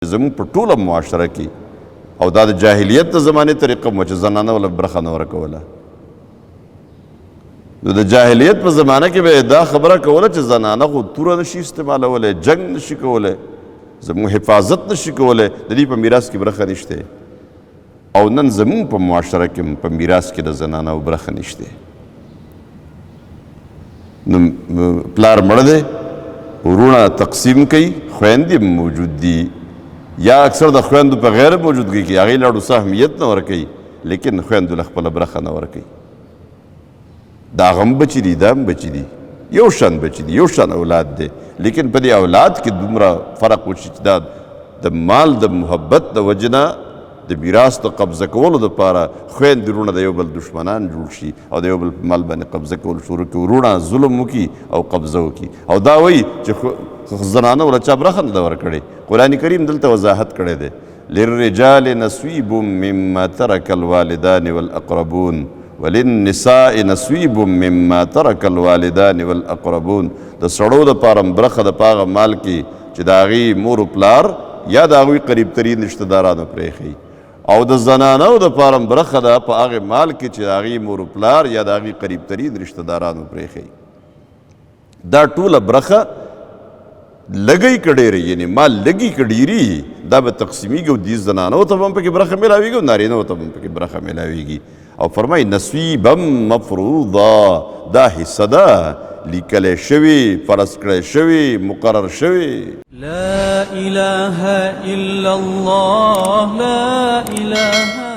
زموږ په ټوله معاشره کې او دا د جاهلیت د زمانې طریقه وه چې زنانه وله برخه نه ورکوله. نو د جاهلیت په زمانه کې به دا خبره کوله چې زنانه خو توره نشي استعمالولی، جنگ نشي کولی، زموږ حفاظت نشي کولی، د دې په میراث کې برخه نشته. او نن زموږ په معاشره کې په میراث کې د زنانو برخه نشته. نو پلار مړه دی، ورونه تقسیم کوي، خویندې موجود دي، یا اکثر د خویندو په غیر موجودګۍ کې هغې لاړو څه اهمیت نه ورکوي، لیکن خویندو له خپله برخه نه ورکوي. دا غم بچی دي، دا هم بچی دي، یو شان بچی دي، یو شان اولاد دی، لیکن په دې اولاد کې دومره فرق وشي چې دا د مال د محبت د وجې نه د میراث د قبضه کولو دپاره خویندې وروڼه د یو بل دشمنان جوړ شي او د یو بل په مال باندې قبضه کول شروع کړي، وروڼه ظلم وکړي او قبضه وکړي. او دا وایي چې زنانه وله چا برخه نه ده ورکړې. قرآن کریم دلته وضاحت کړی دی، للرجال نصیب مما ترک الوالدان والاقربون وللنساء نصیب مما ترک الوالدان والاقربون. د سړو دپاره برخه د په هغه مال کې چې د هغې مور و پلار یا د هغوی قریب ترین رشته دارانو پرېښي، او د زنانو دپاره برخه ده په هغې مال کې چې د هغې مور و پلار یا د هغې قریب ترین رشته دارانو پرېښي. دا ټوله برخه لګی که ډېرې، یعنی مال لګي که ډېري، دا به تقسیمیږي او دې زنانو ته به هم پکې برخه میلاویږي او نارینهو ته به هم پکې برخه میلاویږي. او فرمایي نصیبا مفروضا، دا حصه ده لیکلی شوي، فرض کړی شوي، مقرر شوي. لا اله الا الله لا اله